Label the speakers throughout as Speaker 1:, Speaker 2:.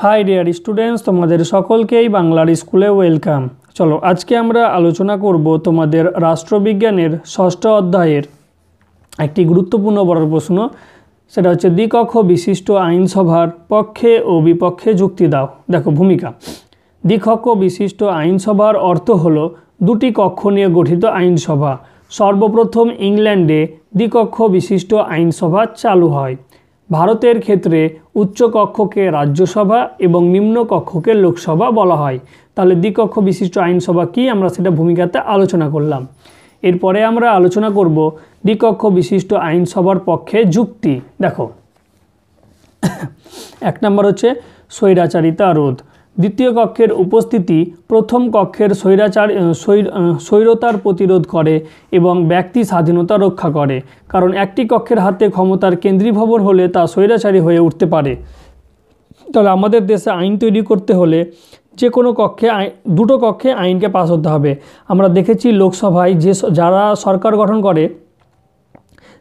Speaker 1: High dear students तुम्हादेर सकलकेई बांगलार स्कूले welcome. चलो आज के आमरा आलोचना करब तुम्हादेर राष्ट्रविज्ञानेर षष्ठ अध्यायेर एकटी गुरुत्वपूर्ण बड़ प्रश्न। सेटा होच्छे द्विकक्ष विशिष्ट आईनसभार पक्षे ओ विपक्षे जुक्ति दाओ। देखो भूमिका, द्विकक्ष विशिष्ट आईनसभार अर्थ हलो दुटी कक्ष निये गठित आईनसभा। सर्वप्रथम इंग्लैंडे द्विकक्ष विशिष्ट आईनसभा चालू हय। भारतेर क्षेत्रे उच्च कक्ष के राज्यसभा एवं निम्न कक्ष के लोकसभा बला हय। ताहले द्विकक्ष विशिष्ट आईनसभा कि आमरा सेटा भूमिकाते आलोचना करलाम। एरपरे आमरा आलोचना करब द्विकक्ष विशिष्ट आईनसभार पक्षे जुक्ति। देखो एक नम्बर होच्छे स्वैराचारिता रोध। द्वितीय कक्षेर उपस्थिति प्रथम कक्षेर स्वैरतार प्रतिरोध करे एवं व्यक्ति स्वाधीनता रक्षा करे। कारण एकटी कक्षेर हाथे क्षमतार केंद्रीभवन होले ता स्वैराचारी हये उठते पारे। ताहले आमादेर देशे आईन तैरी करते होले जे कोनो कक्षे दुटो कक्षे आईन के पास होते हबे। आमरा देखेछि लोकसभाय जे जारा सरकार गठन करे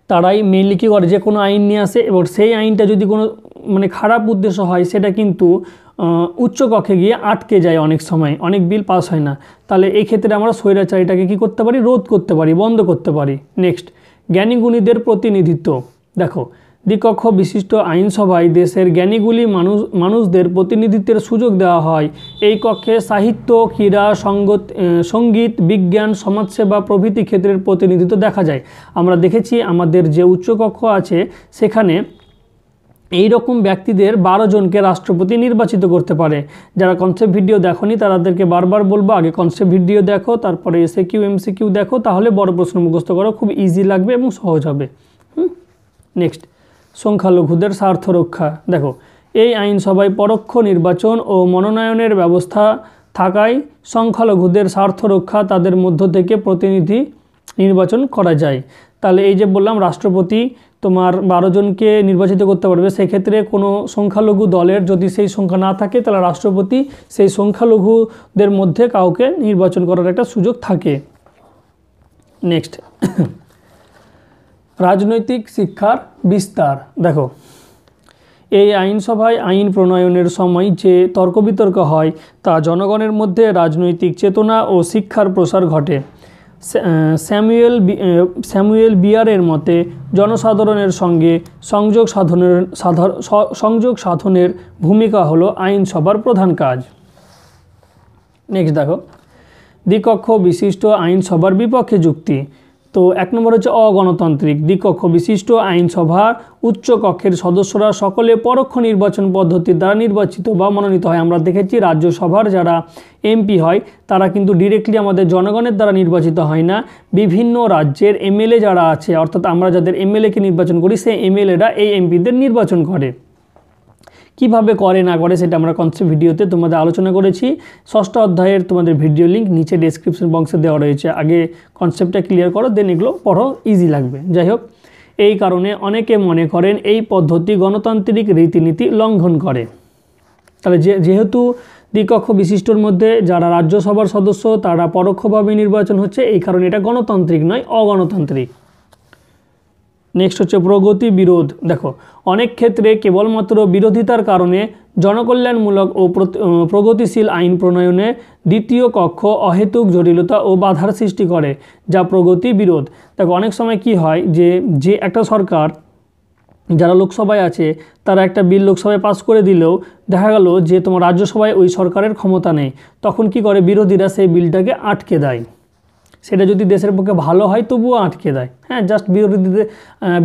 Speaker 1: ताराई मेनलि कि करे जे कोनो आईन निये आसे एबं सेई आईनटा जोदि कोनो माने खाराप उद्देश्य हय सेटा किन्तु उच्च कक्षे गिये आटके जाए। अनेक समय अनेक बिल पास हय ना। ताहले एई क्षेत्रे आमरा स्वैराचारिताके कि करते पारी, रोध करते पारी, बंद करते पारी। नेक्स्ट, ज्ञानी गुणीदेर प्रतिनिधित्व। देखो द्विकक्ष विशिष्ट आईनसभाय देशेर ज्ञानीगुली मानुषदेर प्रतिनिधित्वेर सुयोग देওয়া হয়। এই कक्षे साहित्य, क्रीड़ा, संगीत, विज्ञान, समाजसेवा प्रभृति क्षेत्रेर प्रतिनिधित्व देखा যায়। आमरा देखेछि आमादेर जे उच्च कक्ष आछे सेखाने এই রকম ব্যক্তিদের 12 জনকে রাষ্ট্রপতি নির্বাচিত করতে পারে। যারা কনসেপ্ট ভিডিও দেখোনি তাদেরকে বারবার বলবো আগে কনসেপ্ট ভিডিও দেখো, তারপরে এসএকিউ এমসিকিউ দেখো, তাহলে বড় প্রশ্ন মুখস্থ করা খুব ইজি লাগবে এবং সহজ হবে। নেক্সট, সংখ্যালঘুদের স্বার্থ রক্ষা। দেখো এই আইনসভায় পরোক্ষ নির্বাচন ও মনোনয়নের ব্যবস্থা থাকায় সংখ্যালঘুদের স্বার্থ রক্ষা তাদের মধ্য থেকে প্রতিনিধি নির্বাচন করা যায়। তাহলে এই যে বললাম রাষ্ট্রপতি তোমার 12 জনকে নির্বাচিত করতে পারবে, সেক্ষেত্রে কোনো সংখ্যালঘু দলের যদি সেই সংখ্যা না থাকে তাহলে রাষ্ট্রপতি সেই সংখ্যালঘুদের মধ্যে কাউকে নির্বাচন করার একটা সুযোগ থাকে। নেক্সট, রাজনৈতিক শিক্ষার বিস্তার। দেখো এই আইনসভায় আইন প্রণয়নের সময় যে তর্ক বিতর্ক হয় তা জনগণের মধ্যে রাজনৈতিক চেতনা ও শিক্ষার প্রসার ঘটে। স্যামুয়েল বিয়ারের মতে জনসাধারণের সঙ্গে সংযোগ সাধনের ভূমিকা হলো আইনসভার প্রধান কাজ। নেক্সট দেখো দ্বিকক্ষ বিশিষ্ট আইনসভার বিপক্ষে যুক্তি। তো এক নম্বর হচ্ছে অগণতান্ত্রিক। দ্বিকক্ষ বিশিষ্ট আইনসভার উচ্চ কক্ষের সদস্যরা সকলে পরোক্ষ নির্বাচন পদ্ধতির দ্বারা নির্বাচিত বা মনোনীত হয়। আমরা দেখেছি রাজ্যসভার যারা এমপি হয় তারা কিন্তু ডিরেক্টলি আমাদের জনগণের দ্বারা নির্বাচিত হয় না। বিভিন্ন রাজ্যের এমএলএ যারা আছে, অর্থাৎ আমরা যাদের এমএলএকে নির্বাচন করি সেই এমএলএরা এই এমপিদের নির্বাচন করে। কিভাবে করে না করে সেটা আমরা কনসেপ্ট ভিডিওতে তোমাদের আলোচনা করেছি। ষষ্ঠ অধ্যায়ের তোমাদের ভিডিও লিঙ্ক নিচে ডেসক্রিপশন বক্সে দেওয়া রয়েছে। আগে কনসেপ্টটা ক্লিয়ার করো, দেন এগুলো পড়ো, ইজি লাগবে। যাই হোক, এই কারণে অনেকে মনে করেন এই পদ্ধতি গণতান্ত্রিক রীতিনীতি লঙ্ঘন করে। তাহলে যেহেতু দ্বিকক্ষ বিশিষ্টর মধ্যে যারা রাজ্যসভার সদস্য তারা পরোক্ষভাবে নির্বাচন হচ্ছে, এই কারণে এটা গণতান্ত্রিক নয়, অগণতান্ত্রিক। নেক্সট হচ্ছে প্রগতি বিরোধ। দেখো অনেক ক্ষেত্রে কেবলমাত্র বিরোধিতার কারণে জনকল্যাণমূলক ও প্রগতিশীল আইন প্রণয়নে দ্বিতীয় কক্ষ অহেতুক জটিলতা ও বাধার সৃষ্টি করে, যা প্রগতি বিরোধ। দেখো অনেক সময় কি হয় যে একটা সরকার যারা লোকসভায় আছে তারা একটা বিল লোকসভায় পাস করে দিলেও দেখা গেল যে তোমার রাজ্যসভায় ওই সরকারের ক্ষমতা নেই, তখন কি করে বিরোধীরা সেই বিলটাকে আটকে দেয়। সেটা যদি দেশের পক্ষে ভালো হয় তবুও আটকে দেয়। হ্যাঁ, জাস্ট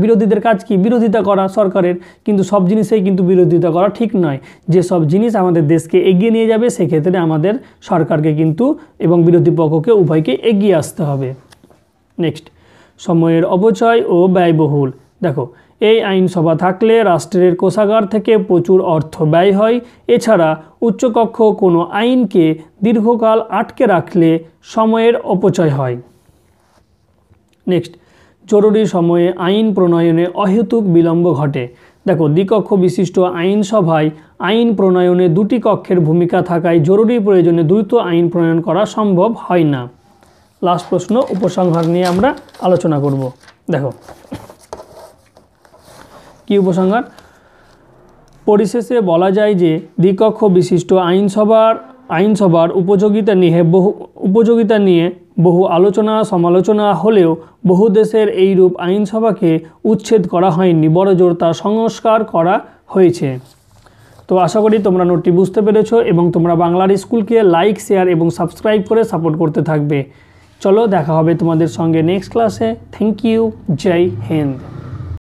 Speaker 1: বিরোধীদের কাজ কি বিরোধিতা করা সরকারের, কিন্তু সব জিনিসেই কিন্তু বিরোধিতা করা ঠিক নয়। যে সব জিনিস আমাদের দেশকে এগিয়ে নিয়ে যাবে সেক্ষেত্রে আমাদের সরকারকে কিন্তু এবং বিরোধী পক্ষকে উভয়কে এগিয়ে আসতে হবে। নেক্সট, সময়ের অপচয় ও ব্যয়বহুল। দেখো এই আইনসভা থাকলে রাষ্ট্রের কোষাগার থেকে প্রচুর অর্থ ব্যয় হয়। এছাড়া উচ্চকক্ষ কোনো আইনকে দীর্ঘকাল আটকে রাখলে সময়ের অপচয় হয়। নেক্সট, জরুরি সময়ে আইন প্রণয়নে অহেতুক বিলম্ব ঘটে। দেখো দ্বিকক্ষ বিশিষ্ট আইনসভায় আইন প্রণয়নে দুটি কক্ষের ভূমিকা থাকায় জরুরি প্রয়োজনে দ্রুত আইন প্রণয়ন করা সম্ভব হয় না। লাস্ট প্রশ্ন, উপসংহার নিয়ে আমরা আলোচনা করব। দেখো কি উপসংহার, পরিশেষে বলা যায় যে দ্বিকক্ষ বিশিষ্ট আইনসভার উপযোগিতা নিয়ে বহু আলোচনা সমালোচনা হলেও বহু দেশের এইরূপ আইনসভাকে উচ্ছেদ করা হয়নি, বড়জোর তা সংস্কার করা হয়েছে। তো আশা করি তোমরা নোটটি বুঝতে পেরেছো এবং তোমরা বাংলার স্কুলকে লাইক, শেয়ার এবং সাবস্ক্রাইব করে সাপোর্ট করতে থাকবে। চলো দেখা হবে তোমাদের সঙ্গে নেক্সট ক্লাসে। Thank you. জয় হিন্দ।